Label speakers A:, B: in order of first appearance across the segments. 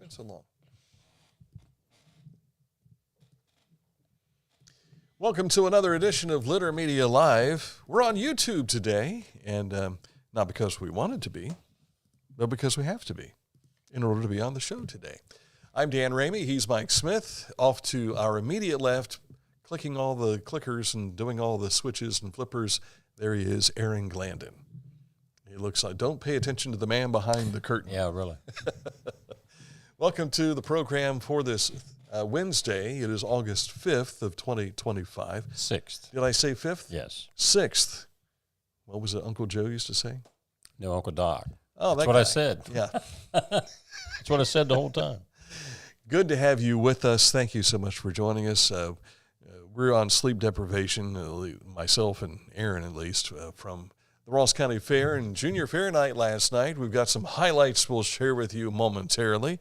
A: been so long. Welcome to another edition of Litter Media Live. We're on YouTube today, and not because we wanted to be, but because we have to be in order to be on the show today. I'm Dan Ramey. He's Mike Smith. Off to our immediate left, clicking all the clickers and doing all the switches and flippers, there he is, Aaron Glandon. He looks like, don't pay attention to the man behind the curtain.
B: Yeah, really.
A: Welcome to the program for this Wednesday. It is August 5th of 2025.
B: 6th.
A: Did I say 5th?
B: Yes.
A: 6th. What was it Uncle Joe used to say?
B: No, Uncle Doc.
A: Oh,
B: that's what I said.
A: Yeah.
B: That's what I said the whole time.
A: Good to have you with us. Thank you so much for joining us. We're on sleep deprivation, myself and Aaron at least, from the Ross County Fair and Junior Fair night last night. We've got some highlights we'll share with you momentarily.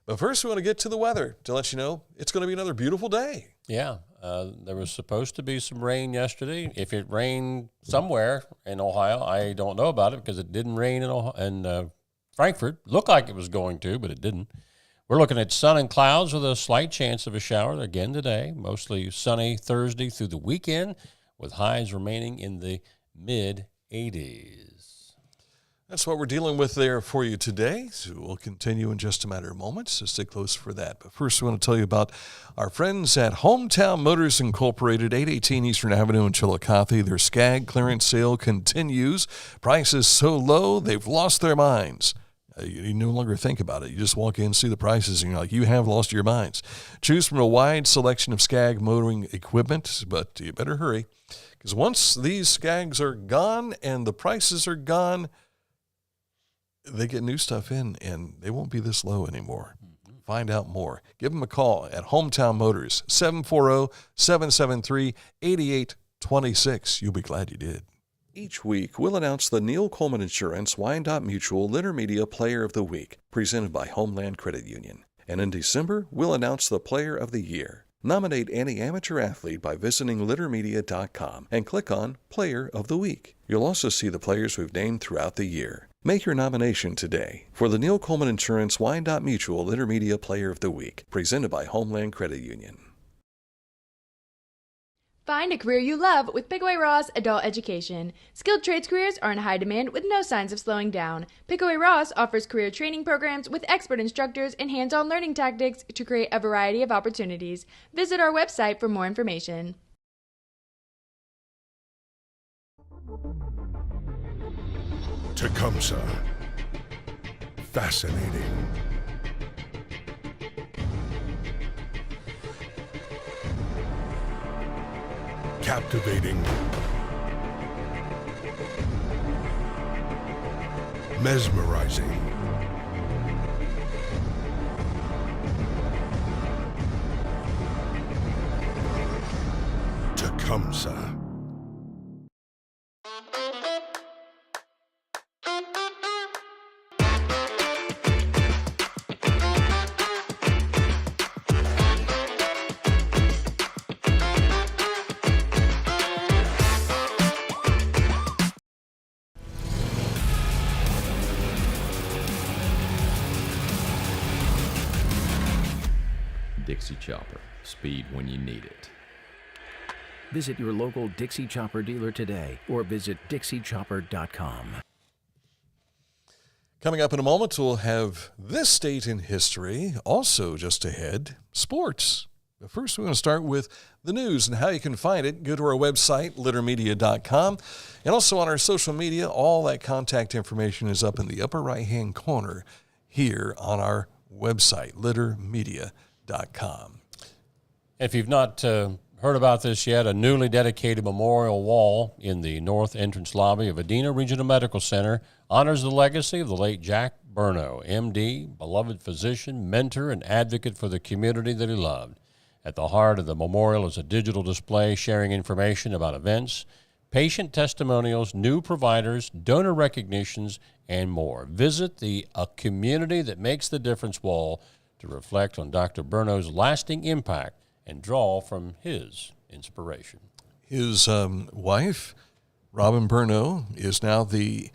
A: But first, we want to get to the weather to let you know it's going to be another beautiful day.
B: Yeah, there was supposed to be some rain yesterday. If it rained somewhere in Ohio, I don't know about it because it didn't rain in Frankfort. Looked like it was going to, but it didn't. We're looking at sun and clouds with a slight chance of a shower again today. Mostly sunny Thursday through the weekend with highs remaining in the mid-80s.
A: That's what we're dealing with there for you today. So we'll continue in just a matter of moments, so stay close for that. But first, we want to tell you about our friends at Hometown Motors Incorporated, 818 Eastern Avenue in Chillicothe. Their Skag clearance sale continues. Prices so low, they've lost their minds. You no longer think about it. You just walk in, see the prices, and you're like, you have lost your minds. Choose from a wide selection of Skag motoring equipment, but you better hurry, because once these Skags are gone and the prices are gone, they get new stuff in, and they won't be this low anymore. Find out more. Give them a call at Hometown Motors, 740-773-8826. You'll be glad you did. Each week, we'll announce the Neil Coleman Insurance Wyandotte Mutual Litter Media Player of the Week, presented by Homeland Credit Union. And in December, we'll announce the Player of the Year. Nominate any amateur athlete by visiting littermedia.com and click on Player of the Week. You'll also see the players we've named throughout the year. Make your nomination today for the Neil Coleman Insurance Wyandotte Mutual Litter Media Player of the Week, presented by Homeland Credit Union.
C: Find a career you love with Pickaway Ross Adult Education. Skilled trades careers are in high demand with no signs of slowing down. Pickaway Ross offers career training programs with expert instructors and hands-on learning tactics to create a variety of opportunities. Visit our website for more information.
D: Tecumseh. Fascinating. Captivating. Mesmerizing. Tecumseh.
E: Dixie Chopper. Speed when you need it.
F: Visit your local Dixie Chopper dealer today or visit dixiechopper.com.
A: Coming up in a moment, we'll have this date in history. Also just ahead, sports. But first, we're going to start with the news and how you can find it. Go to our website, littermedia.com. And also on our social media, all that contact information is up in the upper right-hand corner here on our website, littermedia.com.
B: If you've not heard about this yet, a newly dedicated memorial wall in the north entrance lobby of Adena Regional Medical Center honors the legacy of the late Jack Berno, M.D., beloved physician, mentor, and advocate for the community that he loved. At the heart of the memorial is a digital display sharing information about events, patient testimonials, new providers, donor recognitions, and more. Visit the A Community That Makes the Difference wall to reflect on Dr. Berno's lasting impact and draw from his inspiration.
A: His wife, Robin Berno, is now the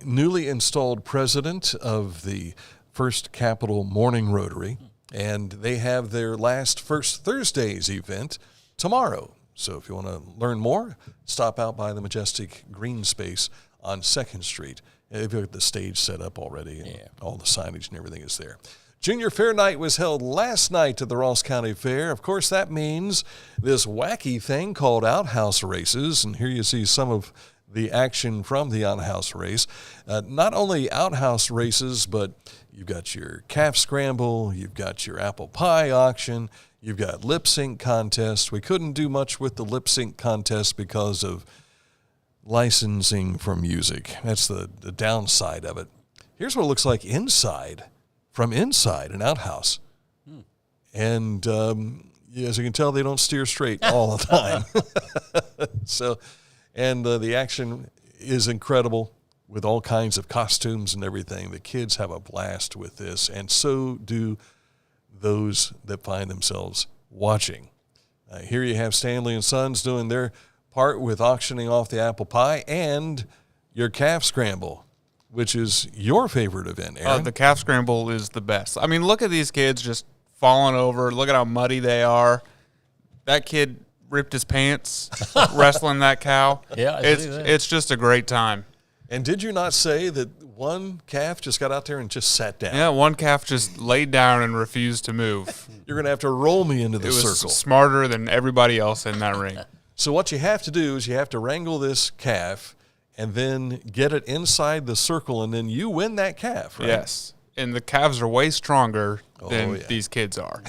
A: newly installed president of the First Capital Morning Rotary, and they have their last First Thursdays event tomorrow. So if you want to learn more, stop out by the majestic green space on 2nd Street. They've got the stage set up already, and all the signage and everything is there. Junior Fair Night was held last night at the Ross County Fair. Of course, that means this wacky thing called outhouse races, and here you see some of the action from the outhouse race. Not only outhouse races, but you've got your calf scramble, you've got your apple pie auction, you've got lip sync contest. We couldn't do much with the lip sync contest because of licensing for music. That's the downside of it. Here's what it looks like from inside an outhouse. And as you can tell, they don't steer straight all the time. So, and the action is incredible with all kinds of costumes and everything. The kids have a blast with this, and so do those that find themselves watching. Here you have Stanley & Sons doing their part with auctioning off the apple pie and your calf scramble, which is your favorite event, Aaron.
G: The calf scramble is the best. I mean, look at these kids just falling over. Look at how muddy they are. That kid ripped his pants wrestling that cow.
B: Yeah,
G: it's just a great time.
A: And did you not say that one calf just got out there and just sat down?
G: Yeah, one calf just laid down and refused to move.
A: You're going to have to roll me into the circle.
G: It was smarter than everybody else in that ring.
A: So what you have to do is you have to wrangle this calf and then get it inside the circle, and then you win that calf, right?
G: Yes. And the calves are way stronger than these kids are.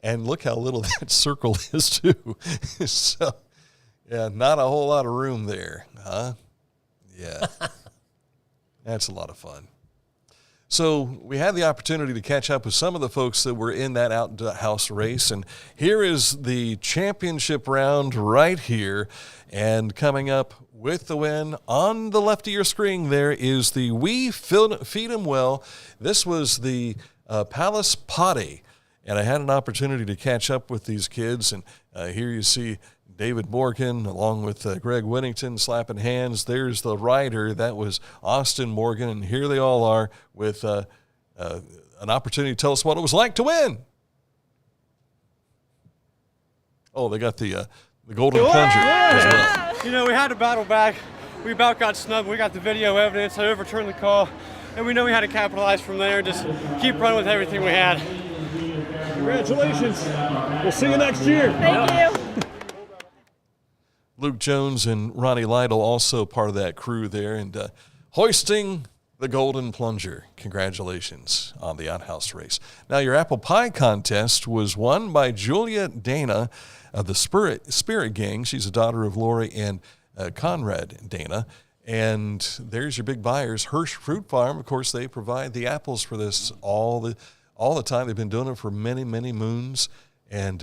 A: And look how little that circle is, too. So, yeah, not a whole lot of room there, huh? Yeah. That's a lot of fun. So we had the opportunity to catch up with some of the folks that were in that outhouse race, and here is the championship round right here. And coming up with the win on the left of your screen there is the We Feed 'Em Well. This was the Palace Potty, and I had an opportunity to catch up with these kids, and here you see David Morgan along with Greg Whittington slapping hands. There's the rider. That was Austin Morgan, and here they all are with an opportunity to tell us what it was like to win. Oh, they got the golden plunger as well.
H: You know, we had to battle back. We about got snubbed. We got the video evidence. I overturned the call, and we know we had to capitalize from there. Just keep running with everything we had.
I: Congratulations. We'll see you next year.
J: Thank you.
A: Luke Jones and Ronnie Lytle also part of that crew there, and hoisting the golden plunger. Congratulations on the outhouse race. Now, your apple pie contest was won by Julia Dana of the Spirit Gang. She's a daughter of Lori and Conrad Dana. And there's your big buyers. Hirsch Fruit Farm, of course, they provide the apples for this all the time. They've been doing it for many, many moons. And,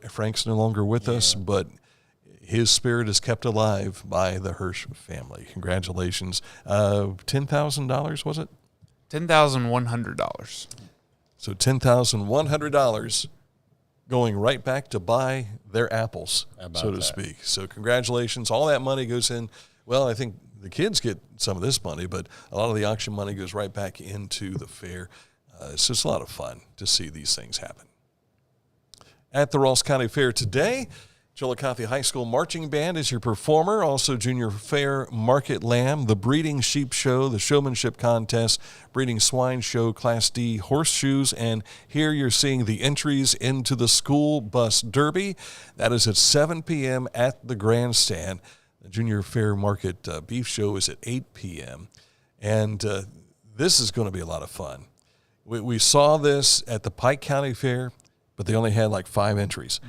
A: Frank's no longer with us, but his spirit is kept alive by the Hirsch family. Congratulations. $10,000, was it?
G: $10,100.
A: So $10,100 going right back to buy their apples, so to speak. So congratulations. All that money goes in. Well, I think the kids get some of this money, but a lot of the auction money goes right back into the fair. It's just a lot of fun to see these things happen. At the Ross County Fair today, Chillicothe High School Marching Band is your performer. Also, Junior Fair Market Lamb, the Breeding Sheep Show, the Showmanship Contest, Breeding Swine Show, Class D Horseshoes, and here you're seeing the entries into the School Bus Derby. That is at 7 p.m. at the Grandstand. The Junior Fair Market Beef Show is at 8 p.m., and this is going to be a lot of fun. We saw this at the Pike County Fair, but they only had like 5 entries.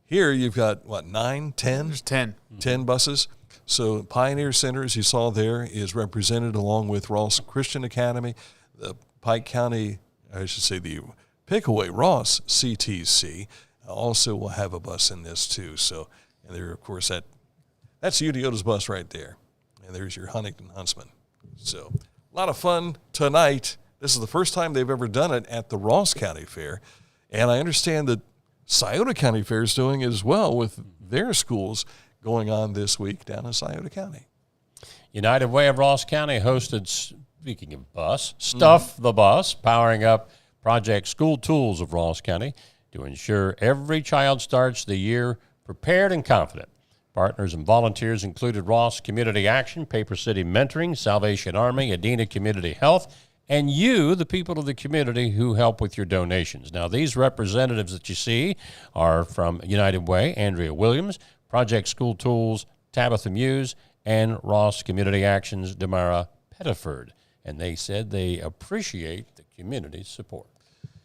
A: Here you've got, 9, 10?
G: There's 10.
A: 10 buses. So Pioneer Center, as you saw there, is represented along with Ross Christian Academy, the Pike County, I should say the Pickaway Ross CTC also will have a bus in this too. So, and there, of course, that's UDOTA's bus right there. And there's your Huntington Huntsman. So a lot of fun tonight. This is the first time they've ever done it at the Ross County Fair. And I understand that Scioto County Fair is doing it as well with their schools going on this week down in Scioto County.
B: United Way of Ross County hosted Speaking of bus, Stuff the Bus, powering up Project School Tools of Ross County to ensure every child starts the year prepared and confident. Partners and volunteers included Ross Community Action, Paper City Mentoring, Salvation Army, Adena Community Health, and you, the people of the community who help with your donations. Now, these representatives that you see are from United Way, Andrea Williams, Project School Tools, Tabitha Muse, and Ross Community Action's Damara Pettiford. And they said they appreciate the community's support.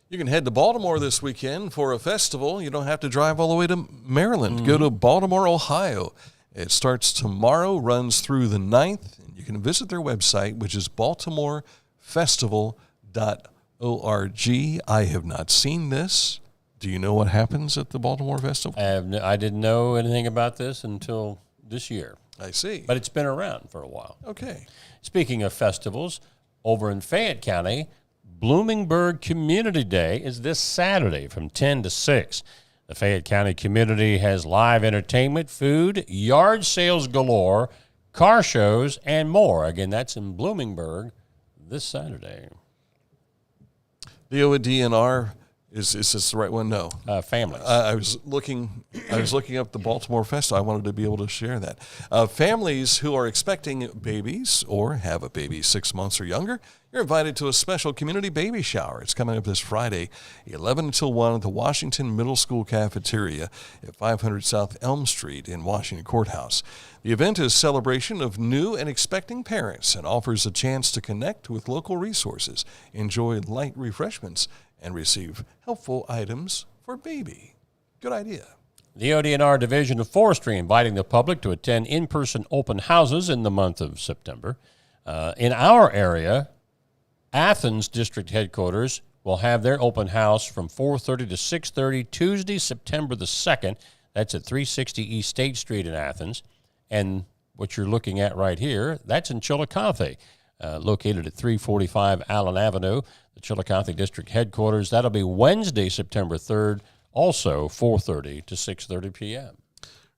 A: You can head to Baltimore this weekend for a festival. You don't have to drive all the way to Maryland. Go to Baltimore, Ohio. It starts tomorrow, runs through the 9th. And you can visit their website, which is baltimorefestival.org. I have not seen this. Do you know what happens at the Baltimore Festival?
B: I didn't know anything about this until this year.
A: I see.
B: But it's been around for a while.
A: Okay.
B: Speaking of festivals, over in Fayette County, Bloomingburg Community Day is this Saturday from 10 to 6. The Fayette County community has live entertainment, food, yard sales galore, car shows, and more. Again, that's in Bloomingburg this Saturday.
A: The ODNR, is this the right one? No.
B: Families.
A: I was looking up the Baltimore Festival. I wanted to be able to share that. Families who are expecting babies or have a baby 6 months or younger, you're invited to a special community baby shower. It's coming up this Friday, 11 until 1 at the Washington Middle School Cafeteria at 500 South Elm Street in Washington Courthouse. The event is a celebration of new and expecting parents and offers a chance to connect with local resources, enjoy light refreshments, and receive helpful items for baby. Good idea.
B: The ODNR Division of Forestry inviting the public to attend in-person open houses in the month of September. In our area, Athens District Headquarters will have their open house from 4:30 to 6:30 Tuesday, September the 2nd. That's at 360 East State Street in Athens. And what you're looking at right here, that's in Chillicothe, located at 345 Allen Avenue, the Chillicothe District Headquarters. That'll be Wednesday, September 3rd, also 4:30 to 6:30 p.m.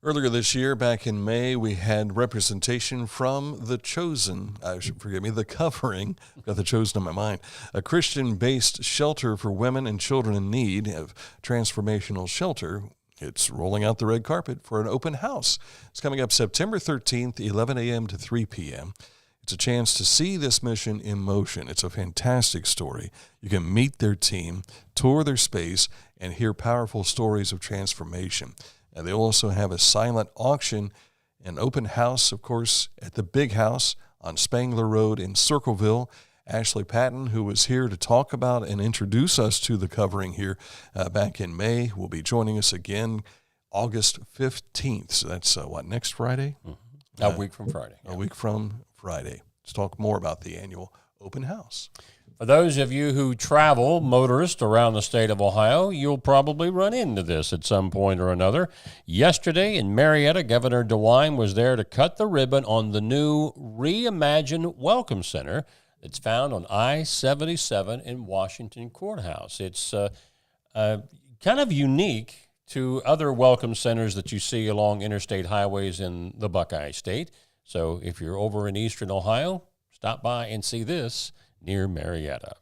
A: Earlier this year, back in May, we had representation from The Chosen, The Covering, I've got The Chosen in my mind, a Christian-based shelter for women and children in need of transformational shelter. It's rolling out the red carpet for an open house. It's coming up September 13th, 11 a.m. to 3 p.m. It's a chance to see this mission in motion. It's a fantastic story. You can meet their team, tour their space, and hear powerful stories of transformation. And they'll also have a silent auction and open house, of course, at the Big House on Spangler Road in Circleville. Ashley Patton, who was here to talk about and introduce us to The Covering here back in May, will be joining us again August 15th. So that's, next Friday?
B: A week from Friday.
A: A week from Friday. Let's talk more about the annual open house.
B: For those of you who travel, motorists around the state of Ohio, you'll probably run into this at some point or another. Yesterday in Marietta, Governor DeWine was there to cut the ribbon on the new Reimagine Welcome Center that's found on I-77 in Washington Courthouse. It's kind of unique to other welcome centers that you see along interstate highways in the Buckeye State. So if you're over in eastern Ohio, stop by and see this near Marietta.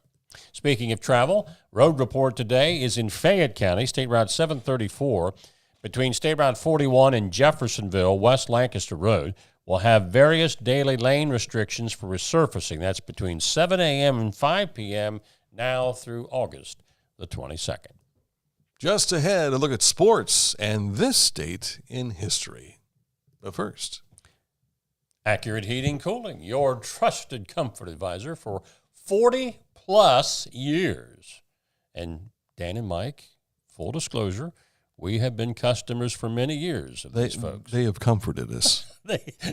B: Speaking of travel, road report today is in Fayette County, State Route 734, between State Route 41 and Jeffersonville, West Lancaster Road. Will have various daily lane restrictions for resurfacing. That's between 7 a.m. and 5 p.m. now through August the 22nd.
A: Just ahead, a look at sports and this date in history. But first,
B: Accurate Heating Cooling, your trusted comfort advisor for 40-plus years. And Dan and Mike, full disclosure, we have been customers for many years of these folks.
A: They have comforted us.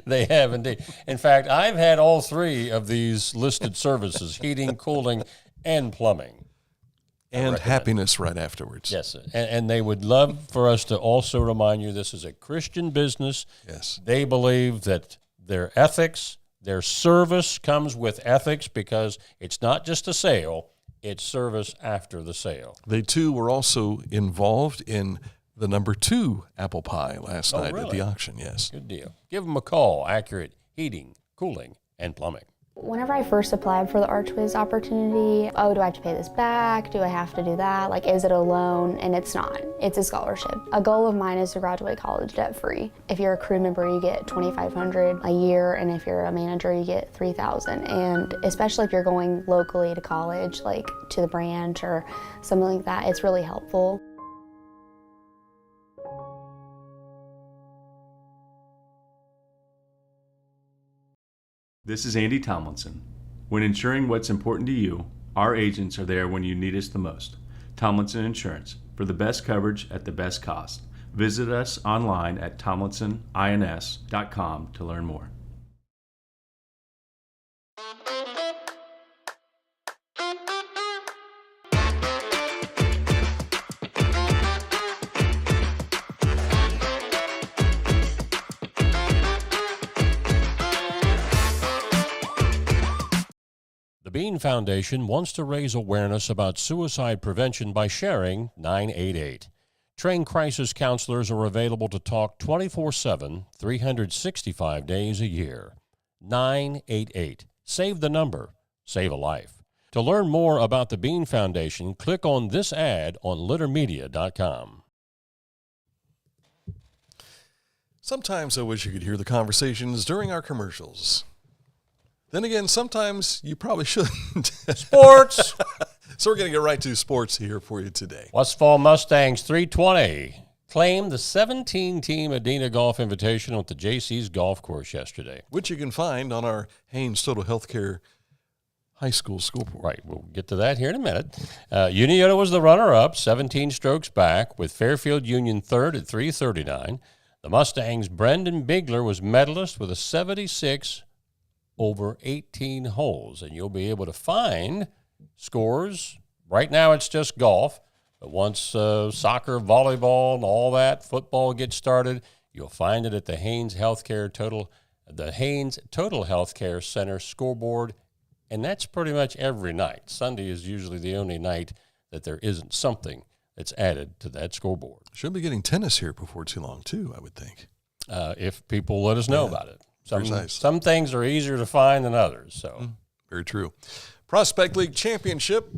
B: They have indeed. In fact, I've had all three of these listed services, heating, cooling, and plumbing.
A: And happiness right afterwards.
B: Yes, and they would love for us to also remind you this is a Christian business.
A: Yes.
B: They believe that their ethics, their service comes with ethics because it's not just a sale, it's service after the sale.
A: They, too, were also involved in the number 2 apple pie last night at the auction, yes.
B: Good deal. Give them a call. Accurate Heating, Cooling, and Plumbing.
J: Whenever I first applied for the Archways opportunity, oh, do I have to pay this back? Do I have to do that? Like, is it a loan? And it's not. It's a scholarship. A goal of mine is to graduate college debt-free. If you're a crew member, you get $2,500 a year, and if you're a manager, you get $3,000. And especially if you're going locally to college, like to the branch or something like that, it's really helpful.
K: This is Andy Tomlinson. When ensuring what's important to you, our agents are there when you need us the most. Tomlinson Insurance, for the best coverage at the best cost. Visit us online at tomlinsonins.com to learn more.
B: The Bean Foundation wants to raise awareness about suicide prevention by sharing 988. Trained crisis counselors are available to talk 24/7, 365 days a year. 988. Save the number. Save a life. To learn more about the Bean Foundation, click on this ad on littermedia.com.
A: Sometimes I wish you could hear the conversations during our commercials. Then again, sometimes you probably shouldn't.
B: Sports!
A: So we're going to get right to sports here for you today.
B: Westfall Mustangs 320 claimed the 17-team Adena Golf Invitational at the JC's Golf Course yesterday.
A: Which you can find on our Haynes Total Healthcare High School scoreboard.
B: Right, we'll get to that here in a minute. Uniota was the runner-up, 17 strokes back, with Fairfield Union third at 339. The Mustangs' Brendan Bigler was medalist with a 76 over 18 holes, and you'll be able to find scores. Right now it's just golf, but once soccer, volleyball, and all that, football gets started, you'll find it at the Haynes Total Healthcare Center scoreboard, and that's pretty much every night. Sunday is usually the only night that there isn't something that's added to that scoreboard.
A: Should be getting tennis here before too long, too, I would think.
B: If people let us know about it. Some things are easier to find than others. So
A: very true. Prospect League Championship.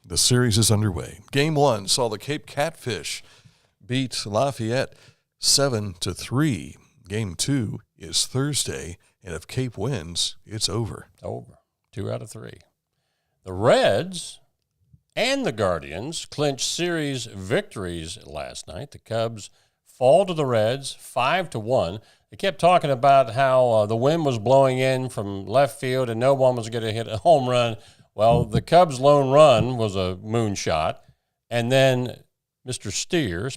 A: The series is underway. Game 1 saw the Cape Catfish beat Lafayette 7-3. Game 2 is Thursday, and if Cape wins, it's over.
B: Over. 2 out of 3. The Reds and the Guardians clinched series victories last night. The Cubs fall to the Reds 5-1. They kept talking about how the wind was blowing in from left field and no one was going to hit a home run. Well, the Cubs' lone run was a moonshot, and then Spencer Steer,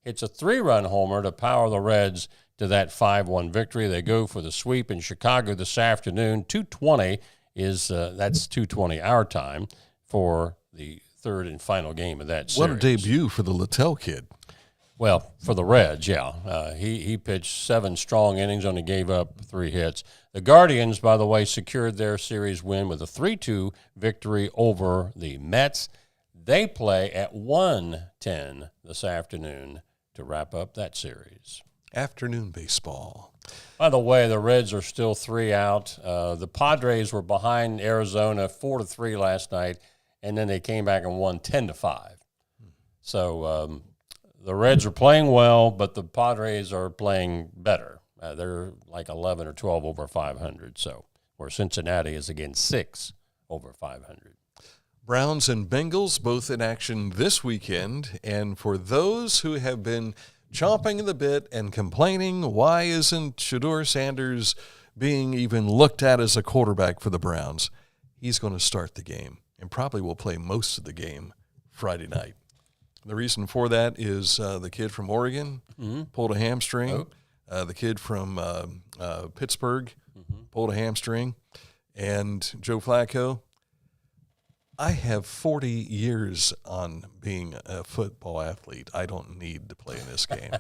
B: hits a 3-run homer to power the Reds to that 5-1 victory. They go for the sweep in Chicago this afternoon. 2:20 is that's 2:20 our time for the third and final game of that series.
A: What a debut for the Littell kid.
B: Well, for the Reds, yeah. He pitched 7 strong innings, only gave up 3 hits. The Guardians, by the way, secured their series win with a 3-2 victory over the Mets. They play at 1:10 this afternoon to wrap up that series.
A: Afternoon baseball.
B: By the way, the Reds are still 3 out. The Padres were behind Arizona 4-3 last night, and then they came back and won 10-5. So the Reds are playing well, but the Padres are playing better. They're like 11 or 12 over 500. So where Cincinnati is again 6 over 500.
A: Browns and Bengals both in action this weekend. And for those who have been chomping at the bit and complaining, why isn't Shedeur Sanders being even looked at as a quarterback for the Browns? He's going to start the game and probably will play most of the game Friday night. The reason for that is the kid from Oregon pulled a hamstring. The kid from Pittsburgh pulled a hamstring. And Joe Flacco, I have 40 years on being a football athlete. I don't need to play in this game.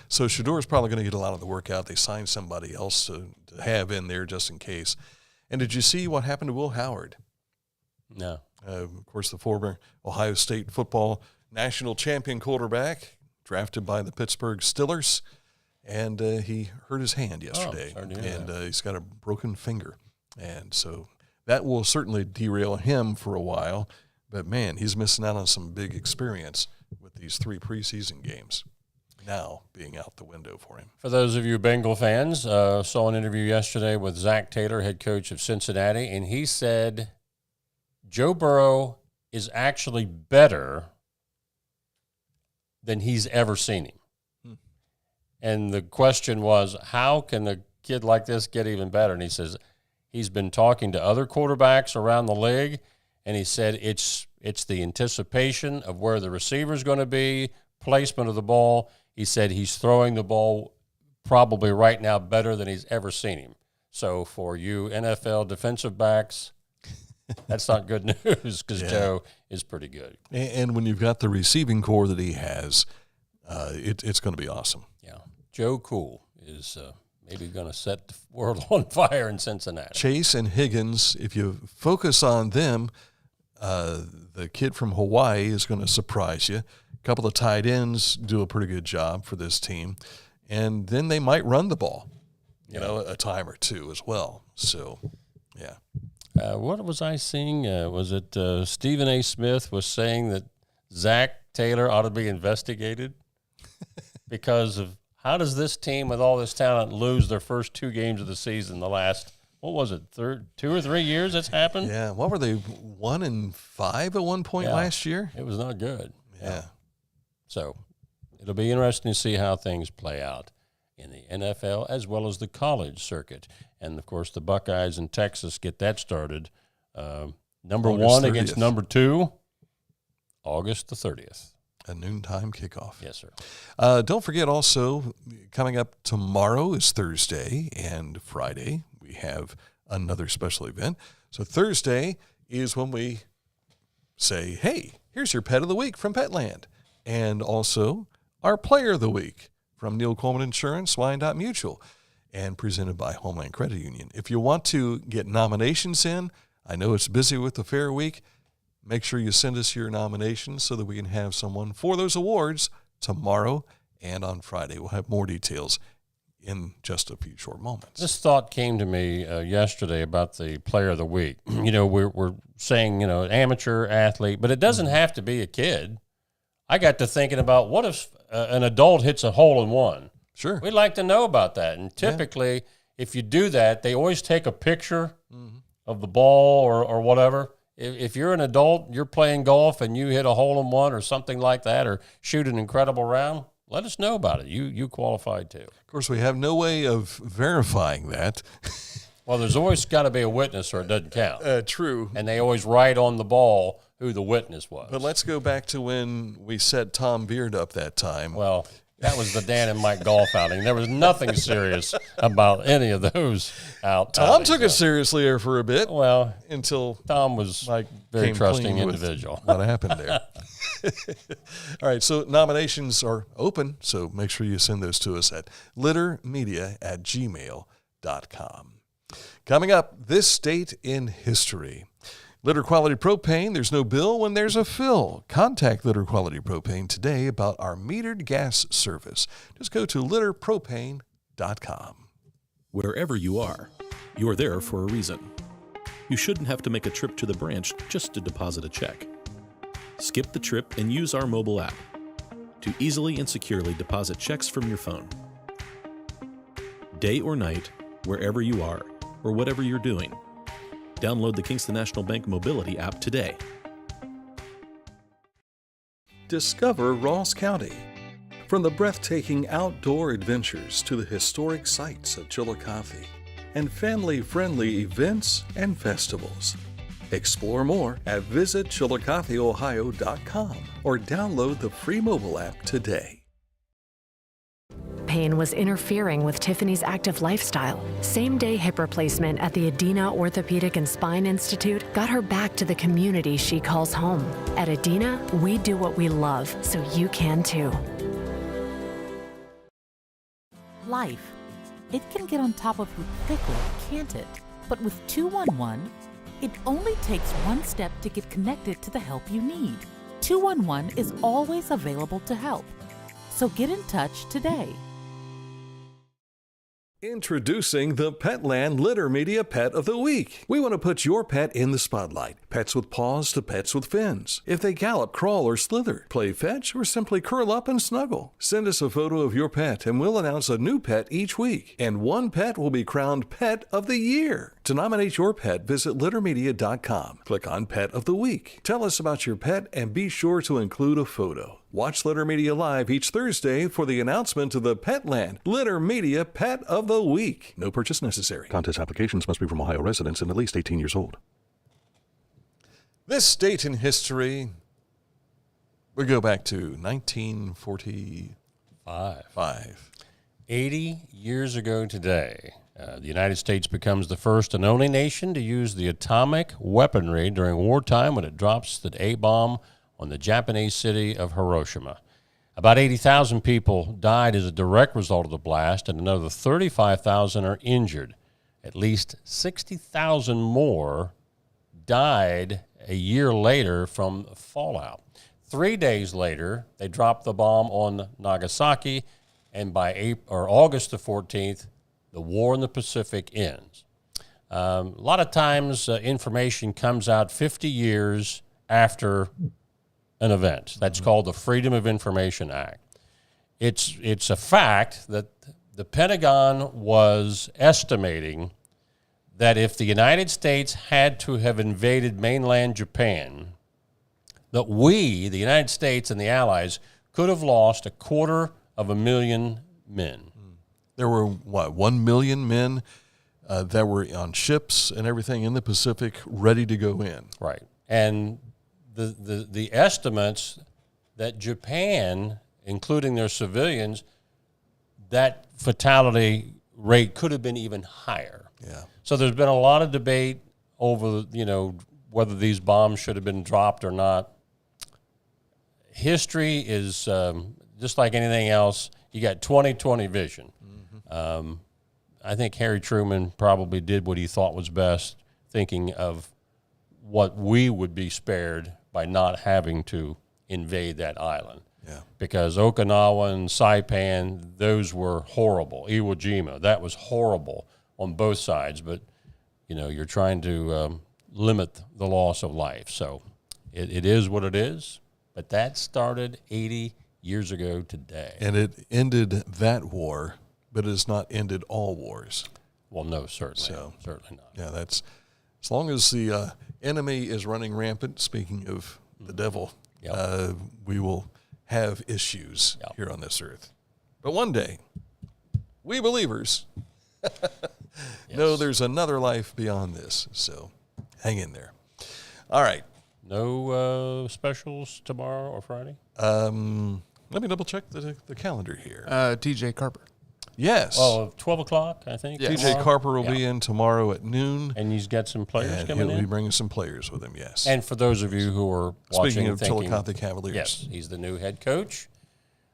A: So Shedeur is probably going to get a lot of the workout. They signed somebody else to have in there just in case. And did you see what happened to Will Howard?
B: No.
A: Of course, the former Ohio State football national champion quarterback, drafted by the Pittsburgh Steelers, and he hurt his hand yesterday, and he's got a broken finger. And so that will certainly derail him for a while. But, man, he's missing out on some big experience with these 3 preseason games now being out the window for him.
B: For those of you Bengal fans, saw an interview yesterday with Zach Taylor, head coach of Cincinnati, and he said Joe Burrow is actually better than he's ever seen him. And the question was, how can a kid like this get even better? And he says he's been talking to other quarterbacks around the league, and he said it's the anticipation of where the receiver's going to be, placement of the ball. He said he's throwing the ball probably right now better than he's ever seen him. So for you NFL defensive backs, that's not good news because Joe is pretty good.
A: And when you've got the receiving core that he has, it's going to be awesome.
B: Yeah. Joe Cool is maybe going to set the world on fire in Cincinnati.
A: Chase and Higgins, if you focus on them, the kid from Hawaii is going to surprise you. A couple of tight ends do a pretty good job for this team. And then they might run the ball, a time or two as well. So, yeah.
B: What was I seeing? Was it Stephen A. Smith was saying that Zach Taylor ought to be investigated because of how does this team with all this talent lose their first 2 games of the season the last, what was it, 2 or 3 years it's happened?
A: Yeah. What were they, 1-5 at one point last year?
B: It was not good.
A: Yeah.
B: So it'll be interesting to see how things play out in the NFL as well as the college circuit. And, of course, the Buckeyes in Texas get that started. Number
A: August
B: 1
A: 30th.
B: against number 2, August the 30th.
A: A noontime kickoff.
B: Yes, sir.
A: Don't forget also, coming up tomorrow is Thursday, and Friday we have another special event. So Thursday is when we say, hey, here's your pet of the week from Petland. And also our player of the week from Neil Coleman Insurance, Wyandotte Mutual, and presented by Homeland Credit Union. If you want to get nominations in, I know it's busy with the Fair Week, make sure you send us your nominations so that we can have someone for those awards tomorrow and on Friday. We'll have more details in just a few short moments.
B: This thought came to me yesterday about the player of the week. We're saying, amateur athlete, but it doesn't have to be a kid. I got to thinking about what if an adult hits a hole in one?
A: Sure.
B: We'd like to know about that. And typically, if you do that, they always take a picture of the ball or whatever. If you're an adult, you're playing golf and you hit a hole in one or something like that or shoot an incredible round, let us know about it. You qualified too.
A: Of course, we have no way of verifying that.
B: Well, there's always got to be a witness or it doesn't count.
A: True.
B: And they always write on the ball who the witness was.
A: But let's go back to when we set Tom Beard up that time.
B: Well, that was the Dan and Mike golf outing. There was nothing serious about any of those outings.
A: Tom took it seriously there for a bit.
B: Well,
A: until
B: Tom was a very trusting individual.
A: What happened there? All right, so nominations are open, so make sure you send those to us at littermedia@gmail.com. Coming up, this state in history. Litter Quality Propane, there's no bill when there's a fill. Contact Litter Quality Propane today about our metered gas service. Just go to litterpropane.com.
L: Wherever you are there for a reason. You shouldn't have to make a trip to the branch just to deposit a check. Skip the trip and use our mobile app to easily and securely deposit checks from your phone. Day or night, wherever you are, or whatever you're doing. Download the Kingston National Bank Mobility app today.
M: Discover Ross County. From the breathtaking outdoor adventures to the historic sights of Chillicothe and family-friendly events and festivals. Explore more at visitchillicotheohio.com or download the free mobile app today.
N: Pain was interfering with Tiffany's active lifestyle. Same-day hip replacement at the Adena Orthopedic and Spine Institute got her back to the community she calls home. At Adena, we do what we love, so you can too.
O: Life. It can get on top of you quickly, can't it? But with 211, it only takes one step to get connected to the help you need. 211 is always available to help. So get in touch today.
M: Introducing the Petland Litter Media Pet of the Week. We want to put your pet in the spotlight. Pets with paws to pets with fins. If they gallop, crawl, or slither, play fetch, or simply curl up and snuggle. Send us a photo of your pet and we'll announce a new pet each week. And one pet will be crowned Pet of the Year. To nominate your pet, visit littermedia.com. Click on Pet of the Week. Tell us about your pet and be sure to include a photo. Watch Litter Media Live each Thursday for the announcement of the Petland Litter Media Pet of the Week. No purchase necessary. Contest applications must be from Ohio residents and at least 18 years old.
A: This date in history, we go back to 1945.
B: 80 years ago today, the United States becomes the first and only nation to use the atomic weaponry during wartime when it drops the A-bomb on the Japanese city of Hiroshima. About 80,000 people died as a direct result of the blast, and another 35,000 are injured. At least 60,000 more died a year later from fallout. 3 days later, they dropped the bomb on Nagasaki, and by August the 14th, the war in the Pacific ends. A lot of times, information comes out 50 years after an event. That's called the Freedom of Information Act. It's a fact that the Pentagon was estimating that if the United States had to have invaded mainland Japan, that we, the United States and the Allies, could have lost 250,000 men.
A: There were, 1 million men that were on ships and everything in the Pacific ready to go in.
B: Right. And the estimates that Japan, including their civilians, that fatality rate could have been even higher.
A: Yeah.
B: So there's been a lot of debate over, whether these bombs should have been dropped or not. History is just like anything else. You got 20/20 vision. Mm-hmm. I think Harry Truman probably did what he thought was best, thinking of what we would be spared by not having to invade that island.
A: Yeah.
B: Because Okinawa and Saipan, those were horrible. Iwo Jima, that was horrible on both sides. But, you're trying to limit the loss of life. So it is what it is. But that started 80 years ago today.
A: And it ended that war, but it has not ended all wars.
B: Well, no, certainly not.
A: Yeah, that's as long as the enemy is running rampant. Speaking of the devil, we will have issues here on this earth. But one day, we believers know there's another life beyond this. So hang in there. All right.
B: No specials tomorrow or Friday?
A: Let me double check the calendar here.
G: TJ Carper.
A: Yes.
B: Oh, 12 o'clock, I think.
A: Yes. TJ Carper will be in tomorrow at noon.
B: And he's got some players coming in?
A: He'll be bringing some players with him, yes.
B: And for those of you who are watching,
A: speaking of Chillicothe Cavaliers.
B: Yes, he's the new head coach.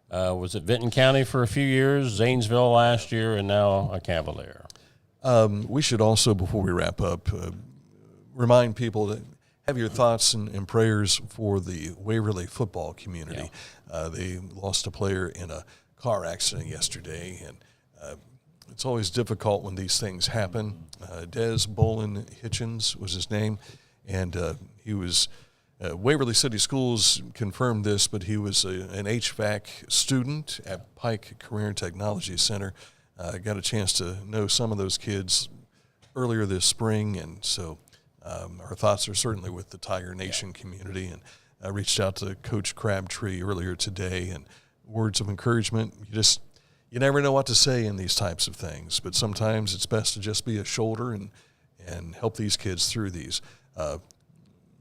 B: Was at Vinton County for a few years, Zanesville last year, and now a Cavalier.
A: We should also, before we wrap up, remind people to have your thoughts and prayers for the Waverly football community. Yeah. They lost a player in a car accident yesterday, and it's always difficult when these things happen. Des Bolin Hitchens was his name, and he was Waverly City Schools confirmed this, but he was an HVAC student at Pike Career and Technology Center. Got a chance to know some of those kids earlier this spring, and so our thoughts are certainly with the Tiger Nation community. And I reached out to Coach Crabtree earlier today, and words of encouragement. You never know what to say in these types of things, but sometimes it's best to just be a shoulder and help these kids through these.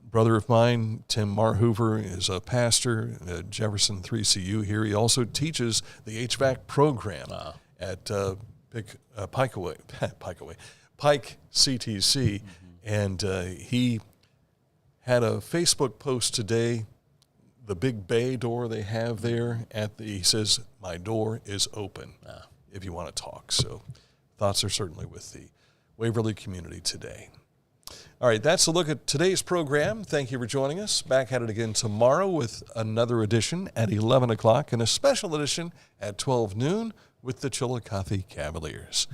A: Brother of mine, Tim Marhoover, is a pastor at Jefferson 3CU here. He also teaches the HVAC program at Pike CTC, and he had a Facebook post today. The big bay door they have there he says, "My door is open," if you want to talk. So thoughts are certainly with the Waverly community today. All right, that's a look at today's program. Thank you for joining us. Back at it again tomorrow with another edition at 11 o'clock and a special edition at 12 noon with the Chillicothe Cavaliers.